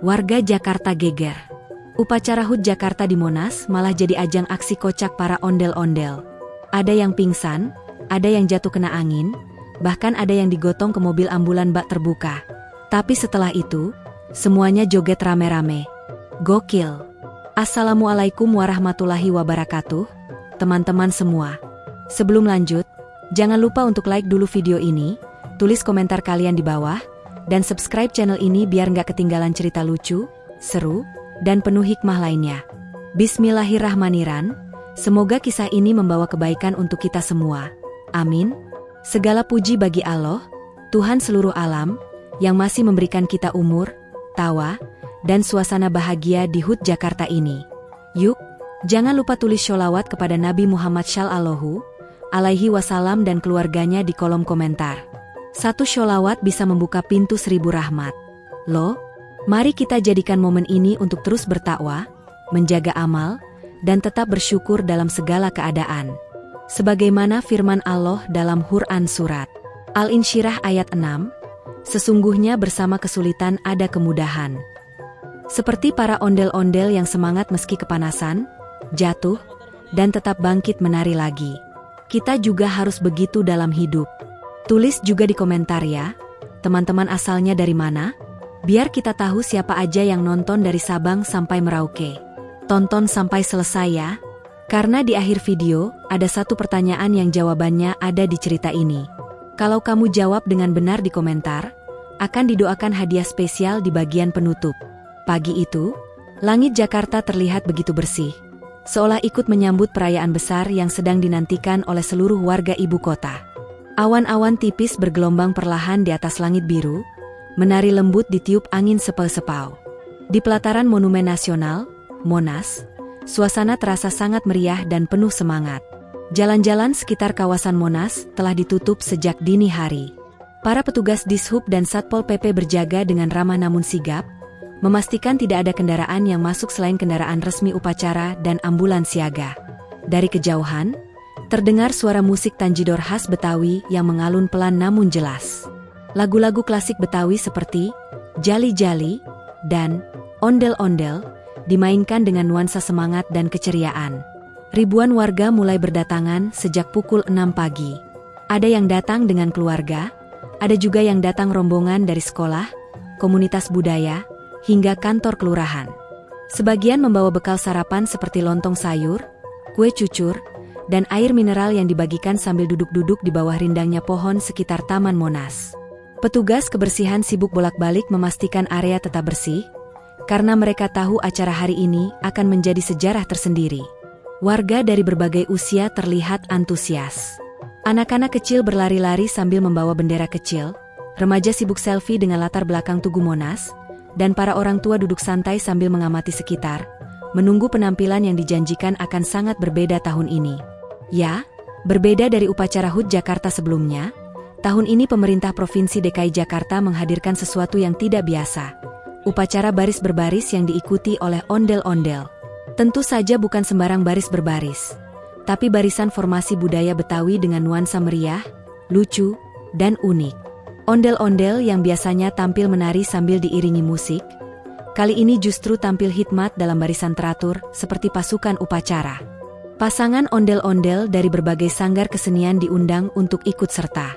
Warga Jakarta geger. Upacara HUT Jakarta di Monas malah jadi ajang aksi kocak para ondel-ondel. Ada yang pingsan, ada yang jatuh kena angin, bahkan ada yang digotong ke mobil ambulan bak terbuka. Tapi setelah itu, semuanya joget rame-rame. Gokil. Assalamualaikum warahmatullahi wabarakatuh, teman-teman semua. Sebelum lanjut, jangan lupa untuk like dulu video ini, tulis komentar kalian di bawah, dan subscribe channel ini biar nggak ketinggalan cerita lucu, seru, dan penuh hikmah lainnya. Bismillahirrahmanirrahim, semoga kisah ini membawa kebaikan untuk kita semua. Amin. Segala puji bagi Allah, Tuhan seluruh alam, yang masih memberikan kita umur, tawa, dan suasana bahagia di HUT Jakarta ini. Yuk, jangan lupa tulis sholawat kepada Nabi Muhammad SAW dan keluarganya di kolom komentar. Satu sholawat bisa membuka pintu 1000 rahmat. Loh, mari kita jadikan momen ini untuk terus bertakwa, menjaga amal, dan tetap bersyukur dalam segala keadaan. Sebagaimana firman Allah dalam Quran Surat Al-Insyirah ayat 6, sesungguhnya bersama kesulitan ada kemudahan. Seperti para ondel-ondel yang semangat meski kepanasan, jatuh, dan tetap bangkit menari lagi. Kita juga harus begitu dalam hidup. Tulis juga di komentar ya, teman-teman asalnya dari mana? Biar kita tahu siapa aja yang nonton dari Sabang sampai Merauke. Tonton sampai selesai ya. Karena di akhir video, ada satu pertanyaan yang jawabannya ada di cerita ini. Kalau kamu jawab dengan benar di komentar, akan didoakan hadiah spesial di bagian penutup. Pagi itu, langit Jakarta terlihat begitu bersih, seolah ikut menyambut perayaan besar yang sedang dinantikan oleh seluruh warga ibu kota. Awan-awan tipis bergelombang perlahan di atas langit biru, menari lembut ditiup angin sepau-sepau. Di pelataran Monumen Nasional, Monas, suasana terasa sangat meriah dan penuh semangat. Jalan-jalan sekitar kawasan Monas telah ditutup sejak dini hari. Para petugas Dishub dan Satpol PP berjaga dengan ramah namun sigap, memastikan tidak ada kendaraan yang masuk selain kendaraan resmi upacara dan ambulans siaga. Dari kejauhan, terdengar suara musik tanjidor khas Betawi yang mengalun pelan namun jelas. Lagu-lagu klasik Betawi seperti Jali-Jali dan Ondel-Ondel dimainkan dengan nuansa semangat dan keceriaan. Ribuan warga mulai berdatangan sejak pukul 6 pagi. Ada yang datang dengan keluarga, ada juga yang datang rombongan dari sekolah, komunitas budaya, hingga kantor kelurahan. Sebagian membawa bekal sarapan seperti lontong sayur, kue cucur, dan air mineral yang dibagikan sambil duduk-duduk di bawah rindangnya pohon sekitar Taman Monas. Petugas kebersihan sibuk bolak-balik memastikan area tetap bersih, karena mereka tahu acara hari ini akan menjadi sejarah tersendiri. Warga dari berbagai usia terlihat antusias. Anak-anak kecil berlari-lari sambil membawa bendera kecil, remaja sibuk selfie dengan latar belakang Tugu Monas, dan para orang tua duduk santai sambil mengamati sekitar, menunggu penampilan yang dijanjikan akan sangat berbeda tahun ini. Ya, berbeda dari upacara HUT Jakarta sebelumnya, tahun ini pemerintah Provinsi DKI Jakarta menghadirkan sesuatu yang tidak biasa. Upacara baris berbaris yang diikuti oleh ondel-ondel. Tentu saja bukan sembarang baris berbaris, tapi barisan formasi budaya Betawi dengan nuansa meriah, lucu, dan unik. Ondel-ondel yang biasanya tampil menari sambil diiringi musik, kali ini justru tampil hikmat dalam barisan teratur seperti pasukan upacara. Pasangan ondel-ondel dari berbagai sanggar kesenian diundang untuk ikut serta.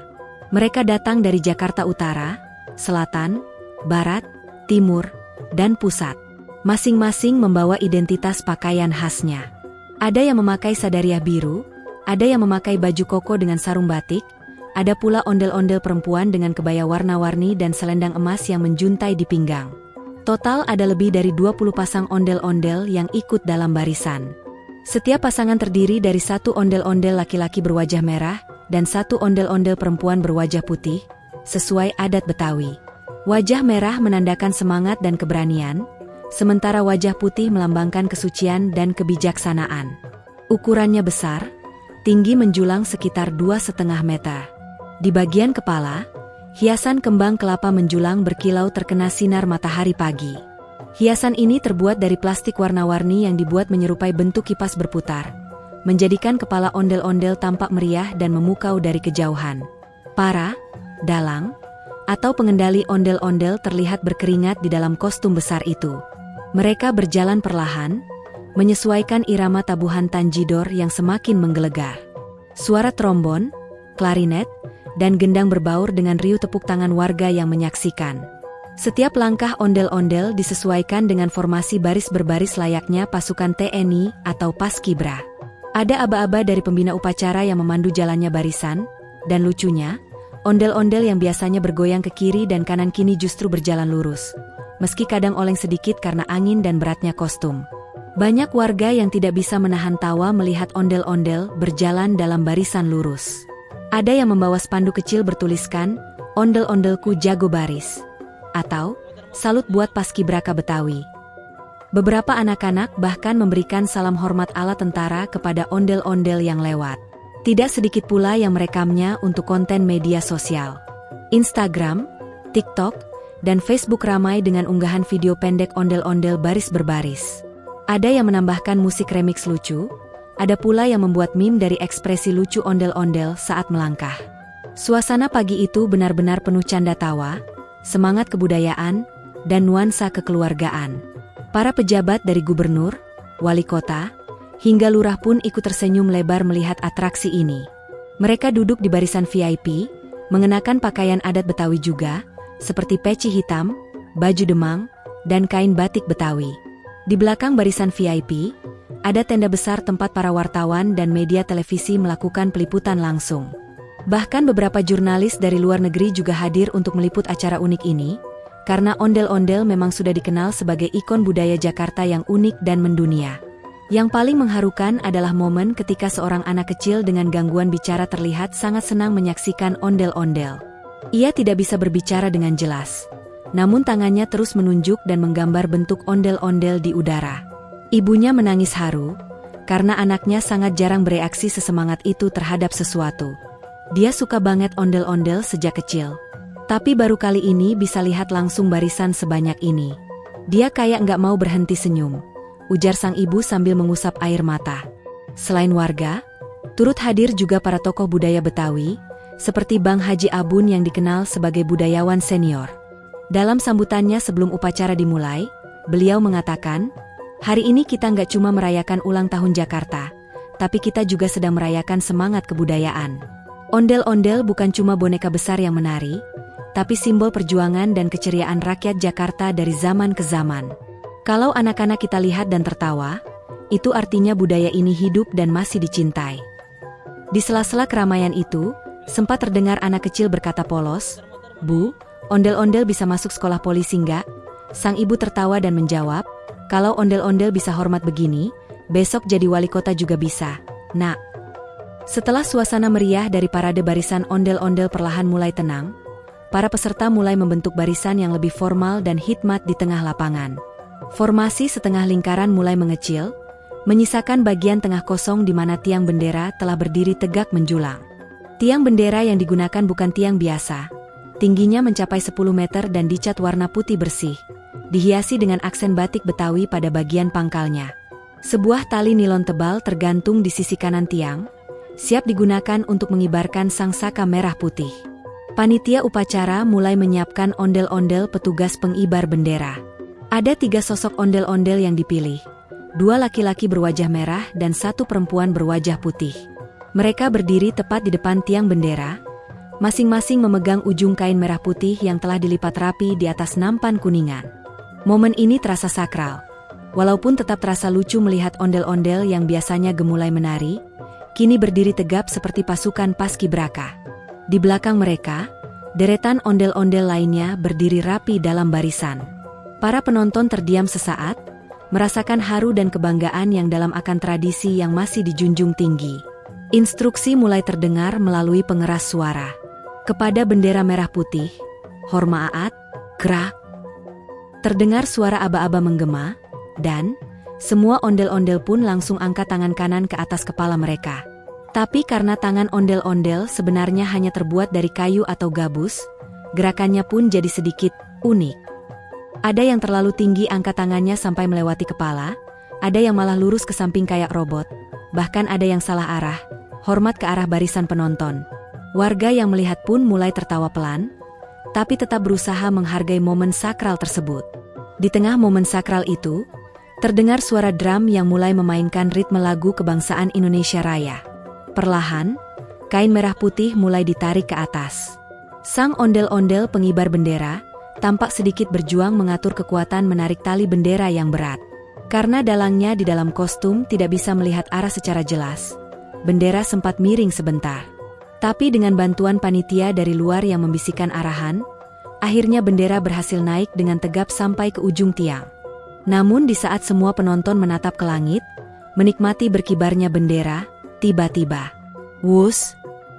Mereka datang dari Jakarta Utara, Selatan, Barat, Timur, dan Pusat. Masing-masing membawa identitas pakaian khasnya. Ada yang memakai sadariah biru, ada yang memakai baju koko dengan sarung batik, ada pula ondel-ondel perempuan dengan kebaya warna-warni dan selendang emas yang menjuntai di pinggang. Total ada lebih dari 20 pasang ondel-ondel yang ikut dalam barisan. Setiap pasangan terdiri dari satu ondel-ondel laki-laki berwajah merah dan satu ondel-ondel perempuan berwajah putih, sesuai adat Betawi. Wajah merah menandakan semangat dan keberanian, sementara wajah putih melambangkan kesucian dan kebijaksanaan. Ukurannya besar, tinggi menjulang sekitar 2,5 meter. Di bagian kepala, hiasan kembang kelapa menjulang berkilau terkena sinar matahari pagi. Hiasan ini terbuat dari plastik warna-warni yang dibuat menyerupai bentuk kipas berputar, menjadikan kepala ondel-ondel tampak meriah dan memukau dari kejauhan. Para dalang atau pengendali ondel-ondel terlihat berkeringat di dalam kostum besar itu. Mereka berjalan perlahan, menyesuaikan irama tabuhan tanjidor yang semakin menggelegar. Suara trombon, klarinet, dan gendang berbaur dengan riuh tepuk tangan warga yang menyaksikan. Setiap langkah ondel-ondel disesuaikan dengan formasi baris berbaris layaknya pasukan TNI atau Paskibra. Ada aba-aba dari pembina upacara yang memandu jalannya barisan, dan lucunya, ondel-ondel yang biasanya bergoyang ke kiri dan kanan kini justru berjalan lurus, meski kadang oleng sedikit karena angin dan beratnya kostum. Banyak warga yang tidak bisa menahan tawa melihat ondel-ondel berjalan dalam barisan lurus. Ada yang membawa spanduk kecil bertuliskan, "Ondel-ondelku jago baris," atau "Salut buat Paskibraka Betawi." Beberapa anak-anak bahkan memberikan salam hormat ala tentara kepada ondel-ondel yang lewat. Tidak sedikit pula yang merekamnya untuk konten media sosial. Instagram, TikTok, dan Facebook ramai dengan unggahan video pendek ondel-ondel baris berbaris. Ada yang menambahkan musik remix lucu, ada pula yang membuat meme dari ekspresi lucu ondel-ondel saat melangkah. Suasana pagi itu benar-benar penuh canda tawa, semangat kebudayaan, dan nuansa kekeluargaan. Para pejabat dari gubernur, wali kota, hingga lurah pun ikut tersenyum lebar melihat atraksi ini. Mereka duduk di barisan VIP, mengenakan pakaian adat Betawi juga, seperti peci hitam, baju demang, dan kain batik Betawi. Di belakang barisan VIP, ada tenda besar tempat para wartawan dan media televisi melakukan peliputan langsung. Bahkan beberapa jurnalis dari luar negeri juga hadir untuk meliput acara unik ini, karena ondel-ondel memang sudah dikenal sebagai ikon budaya Jakarta yang unik dan mendunia. Yang paling mengharukan adalah momen ketika seorang anak kecil dengan gangguan bicara terlihat sangat senang menyaksikan ondel-ondel. Ia tidak bisa berbicara dengan jelas, namun tangannya terus menunjuk dan menggambar bentuk ondel-ondel di udara. Ibunya menangis haru, karena anaknya sangat jarang bereaksi sesemangat itu terhadap sesuatu. Dia suka banget ondel-ondel sejak kecil, tapi baru kali ini bisa lihat langsung barisan sebanyak ini. Dia kayak nggak mau berhenti senyum, ujar sang ibu sambil mengusap air mata. Selain warga, turut hadir juga para tokoh budaya Betawi, seperti Bang Haji Abun yang dikenal sebagai budayawan senior. Dalam sambutannya sebelum upacara dimulai, beliau mengatakan, "Hari ini kita nggak cuma merayakan ulang tahun Jakarta, tapi kita juga sedang merayakan semangat kebudayaan. Ondel-ondel bukan cuma boneka besar yang menari, tapi simbol perjuangan dan keceriaan rakyat Jakarta dari zaman ke zaman. Kalau anak-anak kita lihat dan tertawa, itu artinya budaya ini hidup dan masih dicintai." Di sela-sela keramaian itu, sempat terdengar anak kecil berkata polos, "Bu, ondel-ondel bisa masuk sekolah polisi nggak?" Sang ibu tertawa dan menjawab, "Kalau ondel-ondel bisa hormat begini, besok jadi wali kota juga bisa, Nak." Setelah suasana meriah dari parade barisan ondel-ondel perlahan mulai tenang, para peserta mulai membentuk barisan yang lebih formal dan hikmat di tengah lapangan. Formasi setengah lingkaran mulai mengecil, menyisakan bagian tengah kosong di mana tiang bendera telah berdiri tegak menjulang. Tiang bendera yang digunakan bukan tiang biasa. Tingginya mencapai 10 meter dan dicat warna putih bersih, dihiasi dengan aksen batik Betawi pada bagian pangkalnya. Sebuah tali nilon tebal tergantung di sisi kanan tiang, siap digunakan untuk mengibarkan sangsaka merah putih. Panitia upacara mulai menyiapkan ondel-ondel petugas pengibar bendera. Ada 3 sosok ondel-ondel yang dipilih, 2 laki-laki berwajah merah dan 1 perempuan berwajah putih. Mereka berdiri tepat di depan tiang bendera, masing-masing memegang ujung kain merah putih yang telah dilipat rapi di atas nampan kuningan. Momen ini terasa sakral, walaupun tetap terasa lucu melihat ondel-ondel yang biasanya gemulai menari, kini berdiri tegap seperti pasukan Paskibraka. Di belakang mereka, deretan ondel-ondel lainnya berdiri rapi dalam barisan. Para penonton terdiam sesaat, merasakan haru dan kebanggaan yang dalam akan tradisi yang masih dijunjung tinggi. Instruksi mulai terdengar melalui pengeras suara. Kepada bendera merah putih, hormaat, gerak. Terdengar suara aba-aba menggema, dan semua ondel-ondel pun langsung angkat tangan kanan ke atas kepala mereka. Tapi karena tangan ondel-ondel sebenarnya hanya terbuat dari kayu atau gabus, gerakannya pun jadi sedikit unik. Ada yang terlalu tinggi angkat tangannya sampai melewati kepala, ada yang malah lurus ke samping kayak robot, bahkan ada yang salah arah, hormat ke arah barisan penonton. Warga yang melihat pun mulai tertawa pelan, tapi tetap berusaha menghargai momen sakral tersebut. Di tengah momen sakral itu, terdengar suara drum yang mulai memainkan ritme lagu kebangsaan Indonesia Raya. Perlahan, kain merah putih mulai ditarik ke atas. Sang ondel-ondel pengibar bendera tampak sedikit berjuang mengatur kekuatan menarik tali bendera yang berat. Karena dalangnya di dalam kostum tidak bisa melihat arah secara jelas, bendera sempat miring sebentar. Tapi dengan bantuan panitia dari luar yang membisikkan arahan, akhirnya bendera berhasil naik dengan tegap sampai ke ujung tiang. Namun di saat semua penonton menatap ke langit, menikmati berkibarnya bendera, tiba-tiba, wus,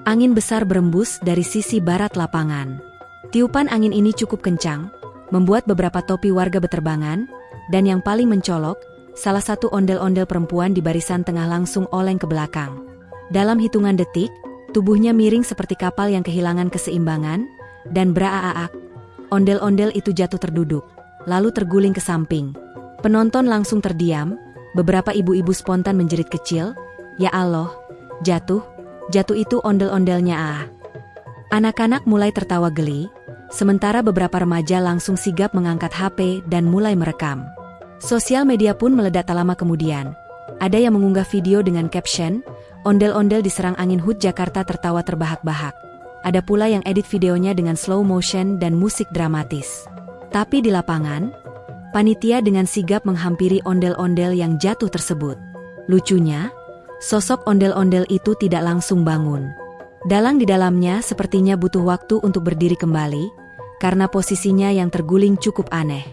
angin besar berembus dari sisi barat lapangan. Tiupan angin ini cukup kencang, membuat beberapa topi warga beterbangan, dan yang paling mencolok, salah satu ondel-ondel perempuan di barisan tengah langsung oleng ke belakang. Dalam hitungan detik, tubuhnya miring seperti kapal yang kehilangan keseimbangan, dan braaak, ondel-ondel itu jatuh terduduk, lalu terguling ke samping. Penonton langsung terdiam, beberapa ibu-ibu spontan menjerit kecil, "Ya Allah, jatuh itu ondel-ondelnya ah." Anak-anak mulai tertawa geli, sementara beberapa remaja langsung sigap mengangkat HP dan mulai merekam. Sosial media pun meledak tak lama kemudian. Ada yang mengunggah video dengan caption, "Ondel-ondel diserang angin HUT Jakarta tertawa terbahak-bahak." Ada pula yang edit videonya dengan slow motion dan musik dramatis. Tapi di lapangan, panitia dengan sigap menghampiri ondel-ondel yang jatuh tersebut. Lucunya, sosok ondel-ondel itu tidak langsung bangun. Dalang di dalamnya sepertinya butuh waktu untuk berdiri kembali, karena posisinya yang terguling cukup aneh.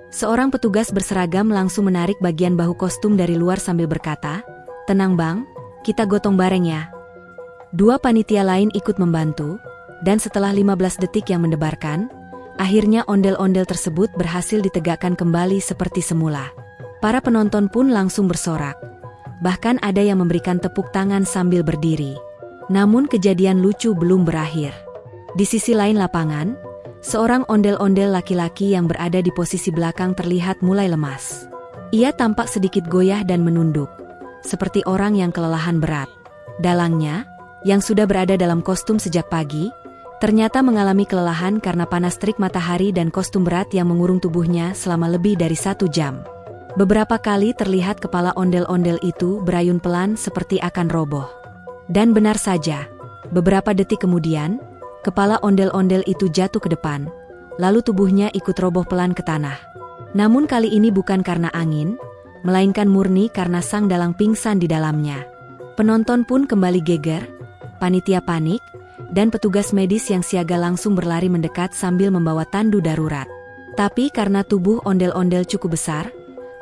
Seorang petugas berseragam langsung menarik bagian bahu kostum dari luar sambil berkata, "Tenang bang, kita gotong bareng ya." Dua panitia lain ikut membantu, dan setelah 15 detik yang mendebarkan, akhirnya ondel-ondel tersebut berhasil ditegakkan kembali seperti semula. Para penonton pun langsung bersorak. Bahkan ada yang memberikan tepuk tangan sambil berdiri. Namun kejadian lucu belum berakhir. Di sisi lain lapangan, seorang ondel-ondel laki-laki yang berada di posisi belakang terlihat mulai lemas. Ia tampak sedikit goyah dan menunduk, seperti orang yang kelelahan berat. Dalangnya, yang sudah berada dalam kostum sejak pagi, ternyata mengalami kelelahan karena panas terik matahari dan kostum berat yang mengurung tubuhnya selama lebih dari 1 jam. Beberapa kali terlihat kepala ondel-ondel itu berayun pelan seperti akan roboh. Dan benar saja, beberapa detik kemudian, kepala ondel-ondel itu jatuh ke depan, lalu tubuhnya ikut roboh pelan ke tanah. Namun kali ini bukan karena angin, melainkan murni karena sang dalang pingsan di dalamnya. Penonton pun kembali geger, panitia panik, dan petugas medis yang siaga langsung berlari mendekat sambil membawa tandu darurat. Tapi karena tubuh ondel-ondel cukup besar,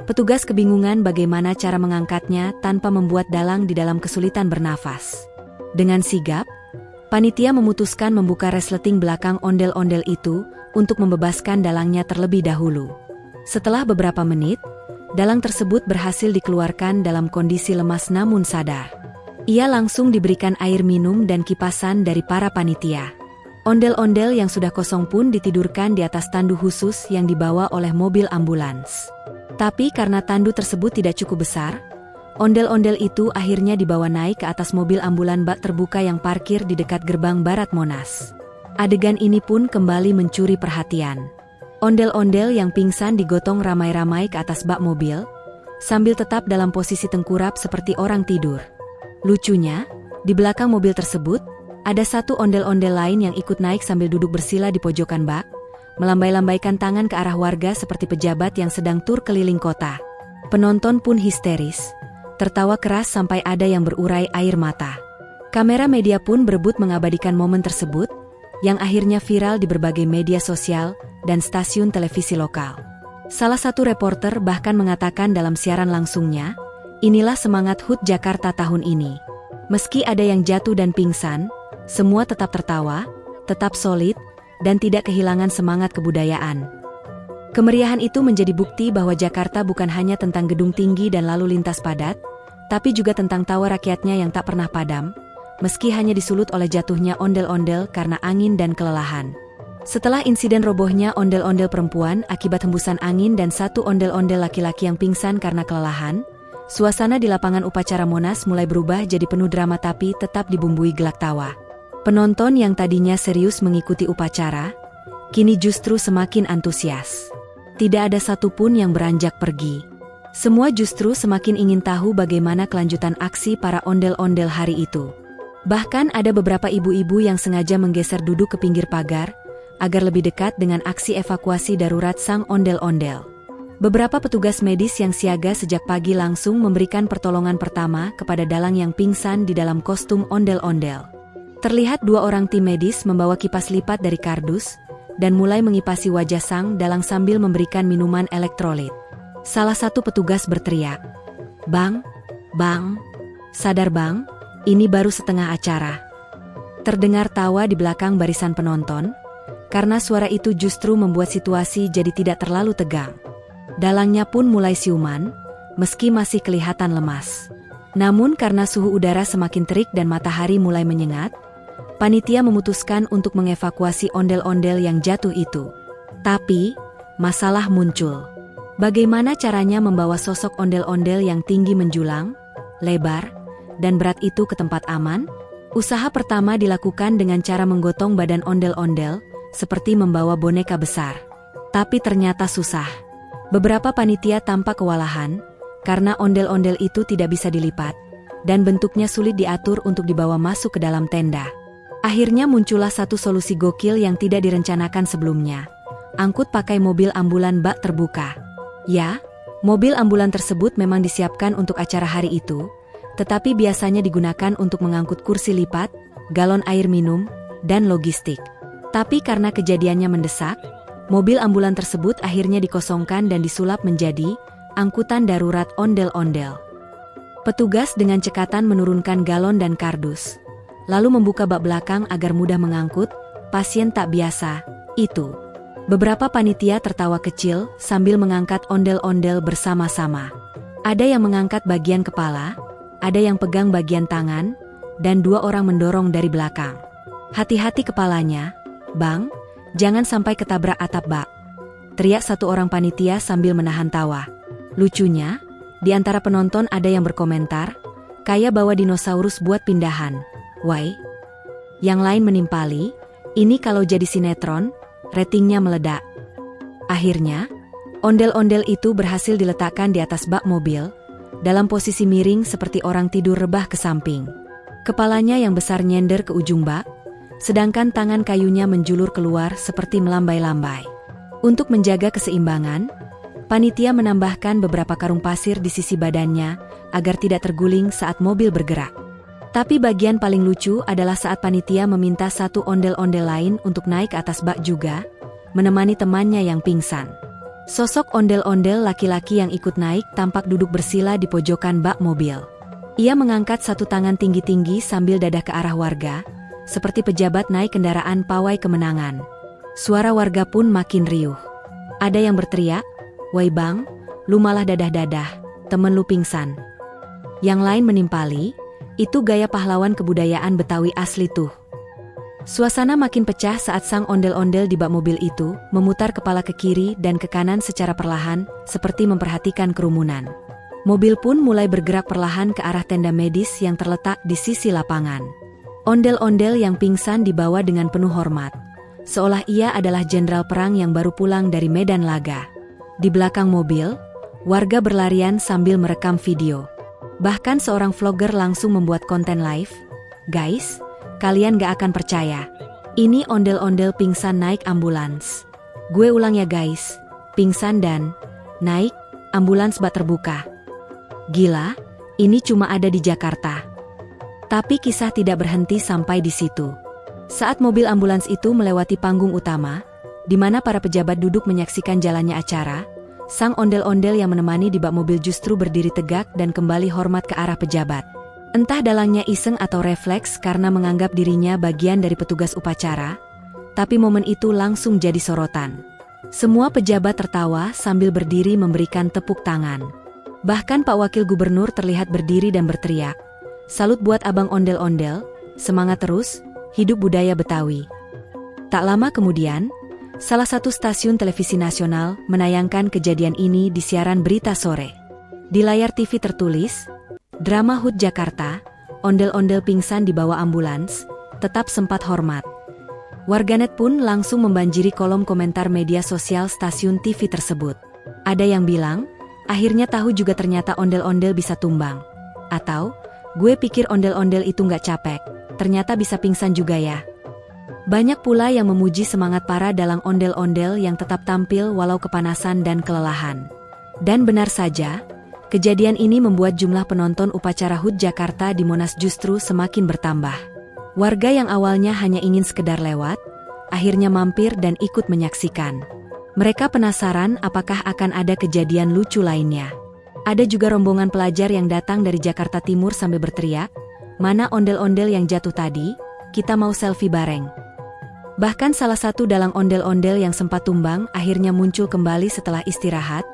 petugas kebingungan bagaimana cara mengangkatnya tanpa membuat dalang di dalam kesulitan bernafas. Dengan sigap, panitia memutuskan membuka resleting belakang ondel-ondel itu untuk membebaskan dalangnya terlebih dahulu. Setelah beberapa menit, dalang tersebut berhasil dikeluarkan dalam kondisi lemas namun sadar. Ia langsung diberikan air minum dan kipasan dari para panitia. Ondel-ondel yang sudah kosong pun ditidurkan di atas tandu khusus yang dibawa oleh mobil ambulans. Tapi karena tandu tersebut tidak cukup besar, ondel-ondel itu akhirnya dibawa naik ke atas mobil ambulan bak terbuka yang parkir di dekat gerbang barat Monas. Adegan ini pun kembali mencuri perhatian. Ondel-ondel yang pingsan digotong ramai-ramai ke atas bak mobil, sambil tetap dalam posisi tengkurap seperti orang tidur. Lucunya, di belakang mobil tersebut, ada satu ondel-ondel lain yang ikut naik sambil duduk bersila di pojokan bak, melambai-lambaikan tangan ke arah warga seperti pejabat yang sedang tur keliling kota. Penonton pun histeris, tertawa keras sampai ada yang berurai air mata. Kamera media pun berebut mengabadikan momen tersebut, yang akhirnya viral di berbagai media sosial dan stasiun televisi lokal. Salah satu reporter bahkan mengatakan dalam siaran langsungnya, "Inilah semangat HUT Jakarta tahun ini. Meski ada yang jatuh dan pingsan, semua tetap tertawa, tetap solid, dan tidak kehilangan semangat kebudayaan." Kemeriahan itu menjadi bukti bahwa Jakarta bukan hanya tentang gedung tinggi dan lalu lintas padat, tapi juga tentang tawa rakyatnya yang tak pernah padam, meski hanya disulut oleh jatuhnya ondel-ondel karena angin dan kelelahan. Setelah insiden robohnya ondel-ondel perempuan akibat hembusan angin dan satu ondel-ondel laki-laki yang pingsan karena kelelahan, suasana di lapangan upacara Monas mulai berubah jadi penuh drama tapi tetap dibumbui gelak tawa. Penonton yang tadinya serius mengikuti upacara, kini justru semakin antusias. Tidak ada satupun yang beranjak pergi. Semua justru semakin ingin tahu bagaimana kelanjutan aksi para ondel-ondel hari itu. Bahkan ada beberapa ibu-ibu yang sengaja menggeser duduk ke pinggir pagar, agar lebih dekat dengan aksi evakuasi darurat sang ondel-ondel. Beberapa petugas medis yang siaga sejak pagi langsung memberikan pertolongan pertama kepada dalang yang pingsan di dalam kostum ondel-ondel. Terlihat 2 orang tim medis membawa kipas lipat dari kardus, dan mulai mengipasi wajah sang dalang sambil memberikan minuman elektrolit. Salah satu petugas berteriak, "Bang, bang, sadar bang, ini baru setengah acara." Terdengar tawa di belakang barisan penonton, karena suara itu justru membuat situasi jadi tidak terlalu tegang. Dalangnya pun mulai siuman, meski masih kelihatan lemas. Namun karena suhu udara semakin terik dan matahari mulai menyengat, panitia memutuskan untuk mengevakuasi ondel-ondel yang jatuh itu. Tapi, masalah muncul. Bagaimana caranya membawa sosok ondel-ondel yang tinggi menjulang, lebar, dan berat itu ke tempat aman? Usaha pertama dilakukan dengan cara menggotong badan ondel-ondel, seperti membawa boneka besar. Tapi ternyata susah. Beberapa panitia tampak kewalahan, karena ondel-ondel itu tidak bisa dilipat, dan bentuknya sulit diatur untuk dibawa masuk ke dalam tenda. Akhirnya muncullah satu solusi gokil yang tidak direncanakan sebelumnya. Angkut pakai mobil ambulan bak terbuka. Ya, mobil ambulan tersebut memang disiapkan untuk acara hari itu, tetapi biasanya digunakan untuk mengangkut kursi lipat, galon air minum, dan logistik. Tapi karena kejadiannya mendesak, mobil ambulan tersebut akhirnya dikosongkan dan disulap menjadi angkutan darurat ondel-ondel. Petugas dengan cekatan menurunkan galon dan kardus, lalu membuka bak belakang agar mudah mengangkut pasien tak biasa itu. Beberapa panitia tertawa kecil sambil mengangkat ondel-ondel bersama-sama. Ada yang mengangkat bagian kepala, ada yang pegang bagian tangan, dan 2 orang mendorong dari belakang. "Hati-hati kepalanya, Bang, jangan sampai ketabrak atap bak," teriak satu orang panitia sambil menahan tawa. Lucunya, di antara penonton ada yang berkomentar, "Kayak bawa dinosaurus buat pindahan. Why?" Yang lain menimpali, "Ini kalau jadi sinetron, ratingnya meledak." Akhirnya, ondel-ondel itu berhasil diletakkan di atas bak mobil, dalam posisi miring seperti orang tidur rebah ke samping. Kepalanya yang besar nyender ke ujung bak, sedangkan tangan kayunya menjulur keluar seperti melambai-lambai. Untuk menjaga keseimbangan, panitia menambahkan beberapa karung pasir di sisi badannya agar tidak terguling saat mobil bergerak. Tapi bagian paling lucu adalah saat panitia meminta satu ondel-ondel lain untuk naik ke atas bak juga, menemani temannya yang pingsan. Sosok ondel-ondel laki-laki yang ikut naik tampak duduk bersila di pojokan bak mobil. Ia mengangkat satu tangan tinggi-tinggi sambil dadah ke arah warga, seperti pejabat naik kendaraan pawai kemenangan. Suara warga pun makin riuh. Ada yang berteriak, "Woi bang, lu malah dadah-dadah, temen lu pingsan." Yang lain menimpali, "Itu gaya pahlawan kebudayaan Betawi asli tuh." Suasana makin pecah saat sang ondel-ondel di bak mobil itu memutar kepala ke kiri dan ke kanan secara perlahan, seperti memperhatikan kerumunan. Mobil pun mulai bergerak perlahan ke arah tenda medis yang terletak di sisi lapangan. Ondel-ondel yang pingsan dibawa dengan penuh hormat, seolah ia adalah jenderal perang yang baru pulang dari medan laga. Di belakang mobil, warga berlarian sambil merekam video. Bahkan seorang vlogger langsung membuat konten live. "Guys, kalian gak akan percaya. Ini ondel-ondel pingsan naik ambulans. Gue ulang ya guys, pingsan dan naik ambulans bak terbuka. Gila, ini cuma ada di Jakarta." Tapi kisah tidak berhenti sampai di situ. Saat mobil ambulans itu melewati panggung utama, di mana para pejabat duduk menyaksikan jalannya acara, sang ondel-ondel yang menemani di bak mobil justru berdiri tegak dan kembali hormat ke arah pejabat. Entah dalangnya iseng atau refleks karena menganggap dirinya bagian dari petugas upacara, tapi momen itu langsung jadi sorotan. Semua pejabat tertawa sambil berdiri memberikan tepuk tangan. Bahkan Pak Wakil Gubernur terlihat berdiri dan berteriak, "Salut buat abang ondel-ondel, semangat terus, hidup budaya Betawi." Tak lama kemudian, salah satu stasiun televisi nasional menayangkan kejadian ini di siaran berita sore. Di layar TV tertulis, "Drama HUT Jakarta, ondel-ondel pingsan di bawah ambulans, tetap sempat hormat." Warganet pun langsung membanjiri kolom komentar media sosial stasiun TV tersebut. Ada yang bilang, akhirnya tahu juga ternyata ondel-ondel bisa tumbang. Atau, gue pikir ondel-ondel itu nggak capek, ternyata bisa pingsan juga ya. Banyak pula yang memuji semangat para dalang ondel-ondel yang tetap tampil walau kepanasan dan kelelahan. Dan benar saja, kejadian ini membuat jumlah penonton upacara HUT Jakarta di Monas justru semakin bertambah. Warga yang awalnya hanya ingin sekedar lewat, akhirnya mampir dan ikut menyaksikan. Mereka penasaran apakah akan ada kejadian lucu lainnya. Ada juga rombongan pelajar yang datang dari Jakarta Timur sambil berteriak, "Mana ondel-ondel yang jatuh tadi? Kita mau selfie bareng." Bahkan salah satu dalang ondel-ondel yang sempat tumbang akhirnya muncul kembali setelah istirahat,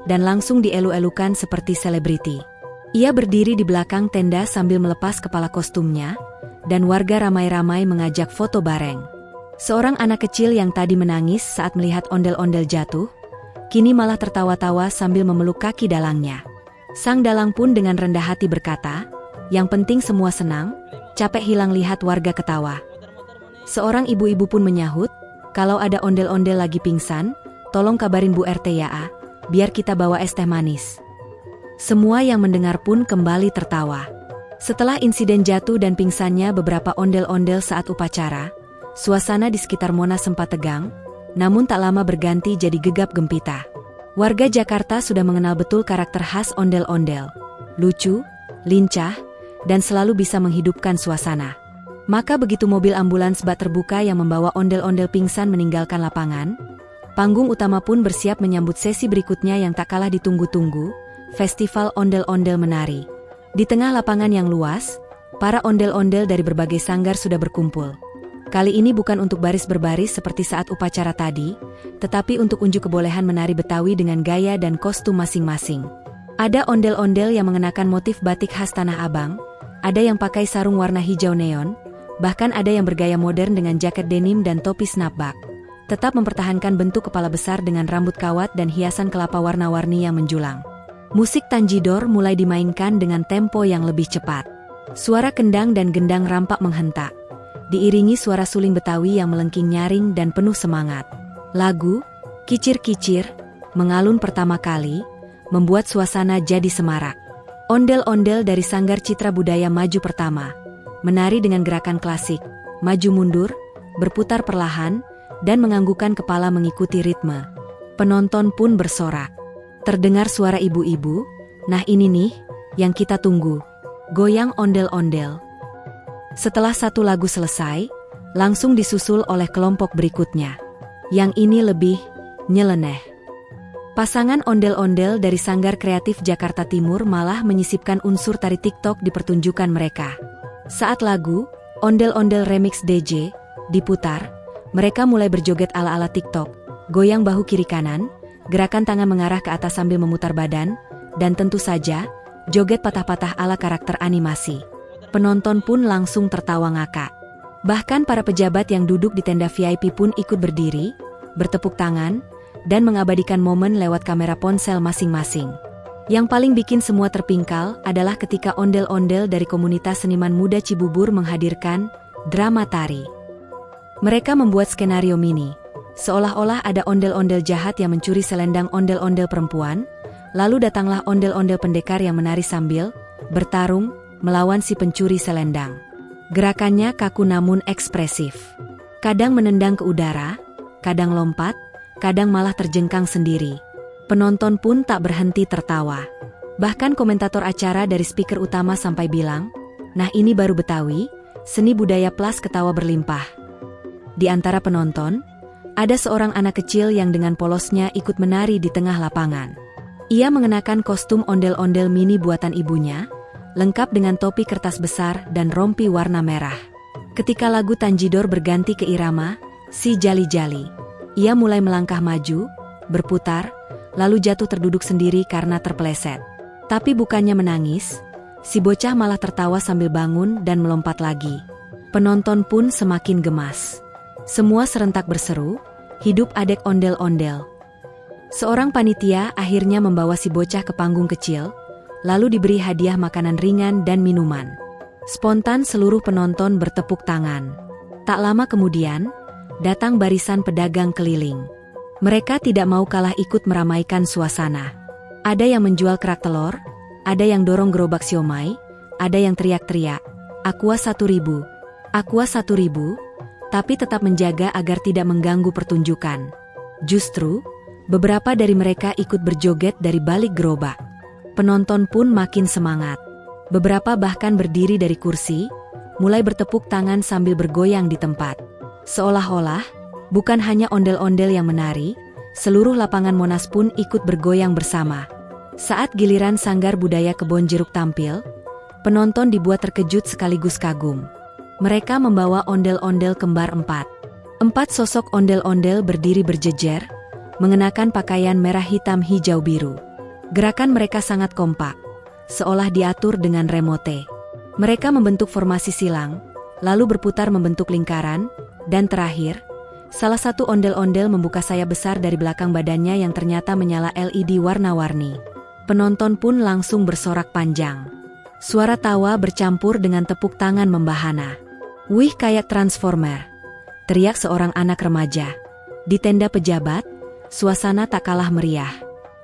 dan langsung dielu-elukan seperti selebriti. Ia berdiri di belakang tenda sambil melepas kepala kostumnya, dan warga ramai-ramai mengajak foto bareng. Seorang anak kecil yang tadi menangis saat melihat ondel-ondel jatuh, kini malah tertawa-tawa sambil memeluk kaki dalangnya. Sang dalang pun dengan rendah hati berkata, "Yang penting semua senang, capek hilang lihat warga ketawa." Seorang ibu-ibu pun menyahut, "Kalau ada ondel-ondel lagi pingsan, tolong kabarin Bu RT ya, biar kita bawa es teh manis." Semua yang mendengar pun kembali tertawa. Setelah insiden jatuh dan pingsannya beberapa ondel-ondel saat upacara, suasana di sekitar Monas sempat tegang, namun tak lama berganti jadi gegap gempita. Warga Jakarta sudah mengenal betul karakter khas ondel-ondel. Lucu, lincah, dan selalu bisa menghidupkan suasana. Maka begitu mobil ambulans bak terbuka yang membawa ondel-ondel pingsan meninggalkan lapangan, panggung utama pun bersiap menyambut sesi berikutnya yang tak kalah ditunggu-tunggu, Festival Ondel-Ondel Menari. Di tengah lapangan yang luas, para ondel-ondel dari berbagai sanggar sudah berkumpul. Kali ini bukan untuk baris berbaris seperti saat upacara tadi, tetapi untuk unjuk kebolehan menari Betawi dengan gaya dan kostum masing-masing. Ada ondel-ondel yang mengenakan motif batik khas Tanah Abang, ada yang pakai sarung warna hijau neon, bahkan ada yang bergaya modern dengan jaket denim dan topi snapback. Tetap mempertahankan bentuk kepala besar dengan rambut kawat dan hiasan kelapa warna-warni yang menjulang. Musik tanjidor mulai dimainkan dengan tempo yang lebih cepat. Suara kendang dan gendang rampak menghentak, diiringi suara suling Betawi yang melengking nyaring dan penuh semangat. Lagu, Kicir-Kicir, mengalun pertama kali, membuat suasana jadi semarak. Ondel-ondel dari Sanggar Citra Budaya maju pertama, menari dengan gerakan klasik, maju mundur, berputar perlahan, dan menganggukkan kepala mengikuti ritme. Penonton pun bersorak. Terdengar suara ibu-ibu, "Nah ini nih, yang kita tunggu. Goyang ondel-ondel." Setelah satu lagu selesai, langsung disusul oleh kelompok berikutnya. Yang ini lebih nyeleneh. Pasangan ondel-ondel dari Sanggar Kreatif Jakarta Timur malah menyisipkan unsur tari TikTok di pertunjukan mereka. Saat lagu, Ondel-Ondel Remix DJ, diputar, mereka mulai berjoget ala-ala TikTok, goyang bahu kiri kanan, gerakan tangan mengarah ke atas sambil memutar badan, dan tentu saja, joget patah-patah ala karakter animasi. Penonton pun langsung tertawa ngakak. Bahkan para pejabat yang duduk di tenda VIP pun ikut berdiri, bertepuk tangan, dan mengabadikan momen lewat kamera ponsel masing-masing. Yang paling bikin semua terpingkal adalah ketika ondel-ondel dari komunitas seniman muda Cibubur menghadirkan drama tari. Mereka membuat skenario mini, seolah-olah ada ondel-ondel jahat yang mencuri selendang ondel-ondel perempuan, lalu datanglah ondel-ondel pendekar yang menari sambil bertarung melawan si pencuri selendang. Gerakannya kaku namun ekspresif. Kadang menendang ke udara, kadang lompat, kadang malah terjengkang sendiri. Penonton pun tak berhenti tertawa. Bahkan komentator acara dari speaker utama sampai bilang, "Nah ini baru Betawi, seni budaya plus ketawa berlimpah." Di antara penonton, ada seorang anak kecil yang dengan polosnya ikut menari di tengah lapangan. Ia mengenakan kostum ondel-ondel mini buatan ibunya, lengkap dengan topi kertas besar dan rompi warna merah. Ketika lagu Tanjidor berganti ke irama Si Jali-Jali, ia mulai melangkah maju, berputar, lalu jatuh terduduk sendiri karena terpeleset. Tapi bukannya menangis, si bocah malah tertawa sambil bangun dan melompat lagi. Penonton pun semakin gemas. Semua serentak berseru, "Hidup adek ondel-ondel." Seorang panitia akhirnya membawa si bocah ke panggung kecil, lalu diberi hadiah makanan ringan dan minuman. Spontan seluruh penonton bertepuk tangan. Tak lama kemudian, datang barisan pedagang keliling. Mereka tidak mau kalah ikut meramaikan suasana. Ada yang menjual kerak telur, ada yang dorong gerobak siomay, ada yang teriak-teriak, "Aqua 1.000, Aqua 1.000", tapi tetap menjaga agar tidak mengganggu pertunjukan. Justru, beberapa dari mereka ikut berjoget dari balik gerobak. Penonton pun makin semangat. Beberapa bahkan berdiri dari kursi, mulai bertepuk tangan sambil bergoyang di tempat. Seolah-olah, bukan hanya ondel-ondel yang menari, seluruh lapangan Monas pun ikut bergoyang bersama. Saat giliran Sanggar Budaya Kebon Jeruk tampil, penonton dibuat terkejut sekaligus kagum. Mereka membawa ondel-ondel kembar 4. 4 sosok ondel-ondel berdiri berjejer, mengenakan pakaian merah hitam hijau biru. Gerakan mereka sangat kompak, seolah diatur dengan remote. Mereka membentuk formasi silang, lalu berputar membentuk lingkaran, dan terakhir, salah satu ondel-ondel membuka sayap besar dari belakang badannya yang ternyata menyala LED warna-warni. Penonton pun langsung bersorak panjang. Suara tawa bercampur dengan tepuk tangan membahana. "Wih, kayak Transformer!" teriak seorang anak remaja. Di tenda pejabat, suasana tak kalah meriah.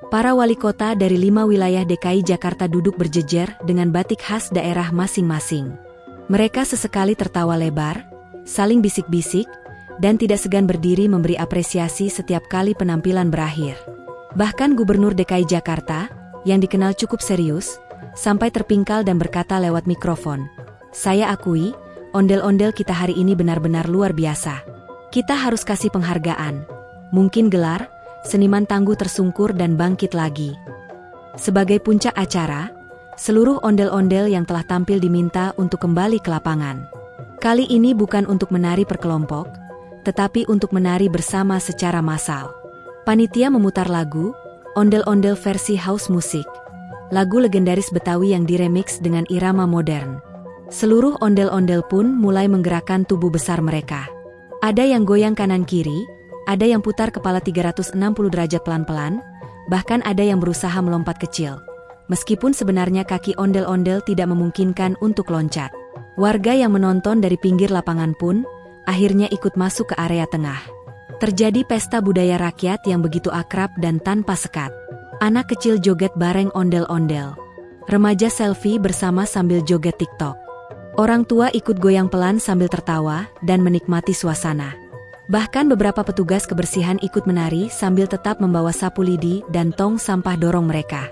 Para wali kota dari 5 wilayah DKI Jakarta duduk berjejer dengan batik khas daerah masing-masing. Mereka sesekali tertawa lebar, saling bisik-bisik, dan tidak segan berdiri memberi apresiasi setiap kali penampilan berakhir. Bahkan Gubernur DKI Jakarta, yang dikenal cukup serius, sampai terpingkal dan berkata lewat mikrofon, "Saya akui, ondel-ondel kita hari ini benar-benar luar biasa. Kita harus kasih penghargaan. Mungkin gelar, seniman tangguh tersungkur dan bangkit lagi." Sebagai puncak acara, seluruh ondel-ondel yang telah tampil diminta untuk kembali ke lapangan. Kali ini bukan untuk menari per kelompok, tetapi untuk menari bersama secara massal. Panitia memutar lagu, ondel-ondel versi house music, lagu legendaris Betawi yang diremix dengan irama modern. Seluruh ondel-ondel pun mulai menggerakkan tubuh besar mereka. Ada yang goyang kanan-kiri, ada yang putar kepala 360 derajat pelan-pelan, bahkan ada yang berusaha melompat kecil. Meskipun sebenarnya kaki ondel-ondel tidak memungkinkan untuk loncat. Warga yang menonton dari pinggir lapangan pun, akhirnya ikut masuk ke area tengah. Terjadi pesta budaya rakyat yang begitu akrab dan tanpa sekat. Anak kecil joget bareng ondel-ondel. Remaja selfie bersama sambil joget TikTok. Orang tua ikut goyang pelan sambil tertawa dan menikmati suasana. Bahkan beberapa petugas kebersihan ikut menari sambil tetap membawa sapu lidi dan tong sampah dorong mereka.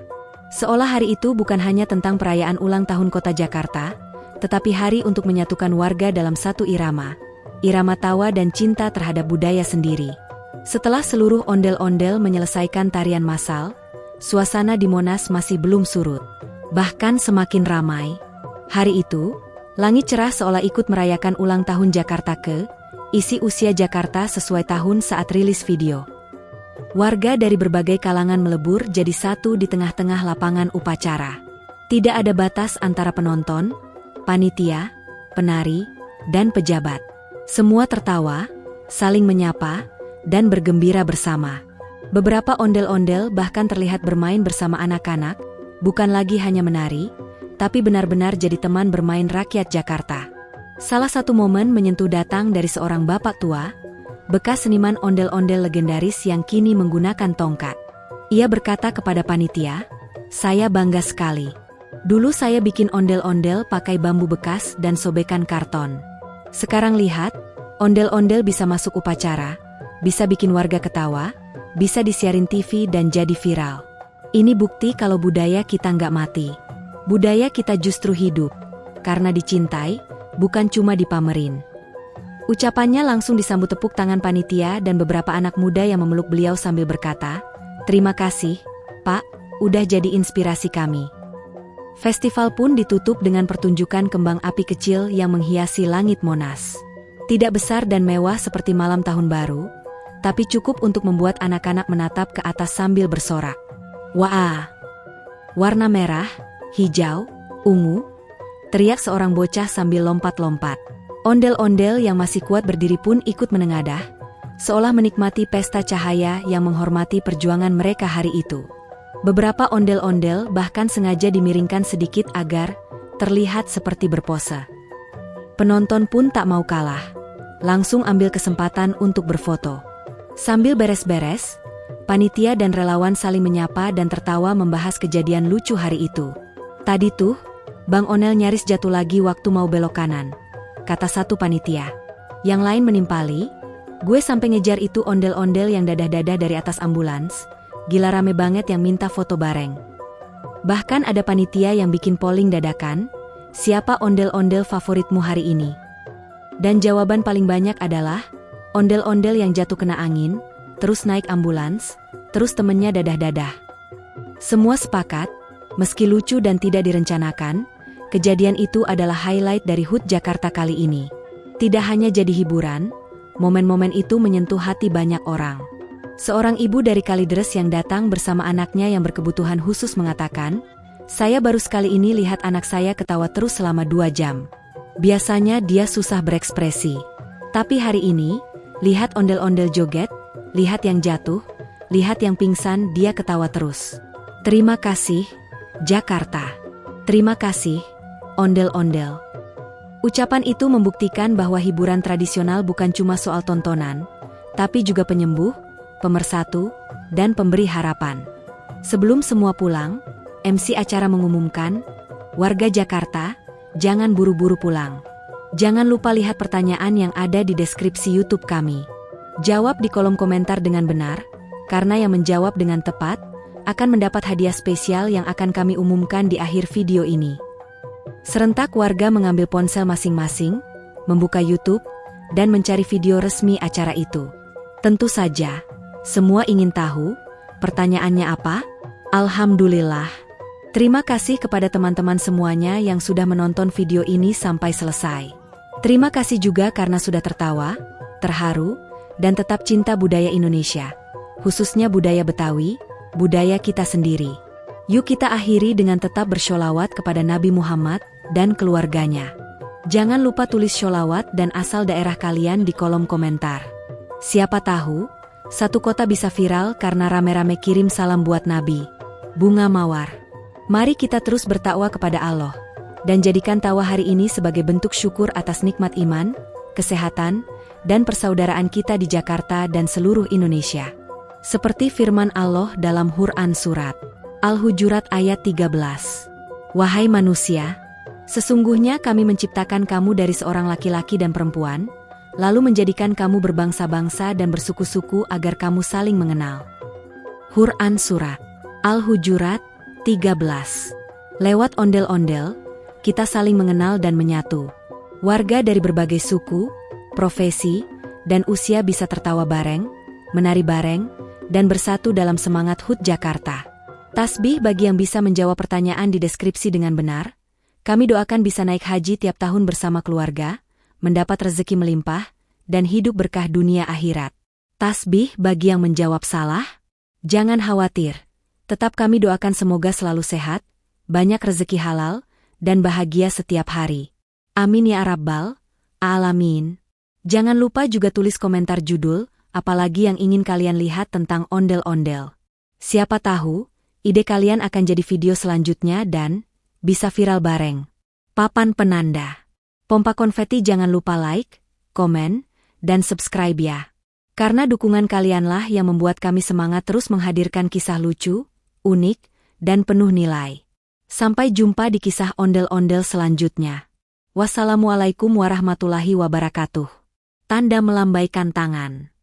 Seolah hari itu bukan hanya tentang perayaan ulang tahun kota Jakarta, tetapi hari untuk menyatukan warga dalam satu irama tawa dan cinta terhadap budaya sendiri. Setelah seluruh ondel-ondel menyelesaikan tarian massal, suasana di Monas masih belum surut. Bahkan semakin ramai. Hari itu, langit cerah seolah ikut merayakan ulang tahun Jakarta isi usia Jakarta sesuai tahun saat rilis video. Warga dari berbagai kalangan melebur jadi satu di tengah-tengah lapangan upacara. Tidak ada batas antara penonton, panitia, penari, dan pejabat. Semua tertawa, saling menyapa, dan bergembira bersama. Beberapa ondel-ondel bahkan terlihat bermain bersama anak-anak, bukan lagi hanya menari, tapi benar-benar jadi teman bermain rakyat Jakarta. Salah satu momen menyentuh datang dari seorang bapak tua, bekas seniman ondel-ondel legendaris yang kini menggunakan tongkat. Ia berkata kepada panitia, "Saya bangga sekali. Dulu saya bikin ondel-ondel pakai bambu bekas dan sobekan karton. Sekarang lihat, ondel-ondel bisa masuk upacara, bisa bikin warga ketawa, bisa disiarin TV dan jadi viral. Ini bukti kalau budaya kita nggak mati. Budaya kita justru hidup, karena dicintai, bukan cuma dipamerin." Ucapannya langsung disambut tepuk tangan panitia dan beberapa anak muda yang memeluk beliau sambil berkata, "Terima kasih, Pak, udah jadi inspirasi kami." Festival pun ditutup dengan pertunjukan kembang api kecil yang menghiasi langit Monas. Tidak besar dan mewah seperti malam tahun baru, tapi cukup untuk membuat anak-anak menatap ke atas sambil bersorak. "Wah! Warna merah, hijau, ungu!" teriak seorang bocah sambil lompat-lompat. Ondel-ondel yang masih kuat berdiri pun ikut menengadah, seolah menikmati pesta cahaya yang menghormati perjuangan mereka hari itu. Beberapa ondel-ondel bahkan sengaja dimiringkan sedikit agar terlihat seperti berpose. Penonton pun tak mau kalah. langsung ambil kesempatan untuk berfoto. Sambil beres-beres, panitia dan relawan saling menyapa dan tertawa membahas kejadian lucu hari itu. Tadi tuh, Bang Onel nyaris jatuh lagi waktu mau belok kanan, kata satu panitia. Yang lain menimpali, gue sampai ngejar itu ondel-ondel yang dadah-dadah dari atas ambulans, gila rame banget yang minta foto bareng. Bahkan ada panitia yang bikin polling dadakan, siapa ondel-ondel favoritmu hari ini? Dan jawaban paling banyak adalah, ondel-ondel yang jatuh kena angin, terus naik ambulans, terus temennya dadah-dadah. Semua sepakat, meski lucu dan tidak direncanakan, kejadian itu adalah highlight dari HUT Jakarta kali ini. Tidak hanya jadi hiburan, momen-momen itu menyentuh hati banyak orang. Seorang ibu dari Kalideres yang datang bersama anaknya yang berkebutuhan khusus mengatakan, "Saya baru sekali ini lihat anak saya ketawa terus selama 2 jam. Biasanya dia susah berekspresi. Tapi hari ini, lihat ondel-ondel joget, lihat yang jatuh, lihat yang pingsan, dia ketawa terus. Terima kasih, Jakarta. Terima kasih, ondel-ondel." Ucapan itu membuktikan bahwa hiburan tradisional bukan cuma soal tontonan, tapi juga penyembuh, pemersatu, dan pemberi harapan. Sebelum semua pulang, MC acara mengumumkan, warga Jakarta, jangan buru-buru pulang. Jangan lupa lihat pertanyaan yang ada di deskripsi YouTube kami. Jawab di kolom komentar dengan benar, karena yang menjawab dengan tepat, akan mendapat hadiah spesial yang akan kami umumkan di akhir video ini. Serentak warga mengambil ponsel masing-masing, membuka YouTube, dan mencari video resmi acara itu. Tentu saja, semua ingin tahu, pertanyaannya apa? Alhamdulillah. Terima kasih kepada teman-teman semuanya yang sudah menonton video ini sampai selesai. Terima kasih juga karena sudah tertawa, terharu, dan tetap cinta budaya Indonesia, khususnya budaya Betawi, budaya kita sendiri. Yuk kita akhiri dengan tetap bersholawat kepada Nabi Muhammad dan keluarganya. Jangan lupa tulis sholawat dan asal daerah kalian di kolom komentar. Siapa tahu, satu kota bisa viral karena rame-rame kirim salam buat Nabi. Bunga Mawar. Mari kita terus bertakwa kepada Allah, dan jadikan tawa hari ini sebagai bentuk syukur atas nikmat iman, kesehatan, dan persaudaraan kita di Jakarta dan seluruh Indonesia. Seperti firman Allah dalam Quran Surat Al-Hujurat ayat 13. Wahai manusia, sesungguhnya kami menciptakan kamu dari seorang laki-laki dan perempuan, lalu menjadikan kamu berbangsa-bangsa dan bersuku-suku agar kamu saling mengenal. Quran Surat Al-Hujurat 13. Lewat ondel-ondel, kita saling mengenal dan menyatu. Warga dari berbagai suku, profesi, dan usia bisa tertawa bareng, menari bareng, dan bersatu dalam semangat HUT Jakarta. Tasbih bagi yang bisa menjawab pertanyaan di deskripsi dengan benar. Kami doakan bisa naik haji tiap tahun bersama keluarga, mendapat rezeki melimpah, dan hidup berkah dunia akhirat. Tasbih bagi yang menjawab salah. Jangan khawatir, tetap kami doakan semoga selalu sehat, banyak rezeki halal, dan bahagia setiap hari. Amin ya Rabbal Alamin. Jangan lupa juga tulis komentar judul, apalagi yang ingin kalian lihat tentang ondel-ondel. Siapa tahu, ide kalian akan jadi video selanjutnya dan bisa viral bareng. Papan penanda. Pompa konfeti jangan lupa like, komen, dan subscribe ya. Karena dukungan kalianlah yang membuat kami semangat terus menghadirkan kisah lucu, unik, dan penuh nilai. Sampai jumpa di kisah ondel-ondel selanjutnya. Wassalamualaikum warahmatullahi wabarakatuh. Tanda melambaikan tangan.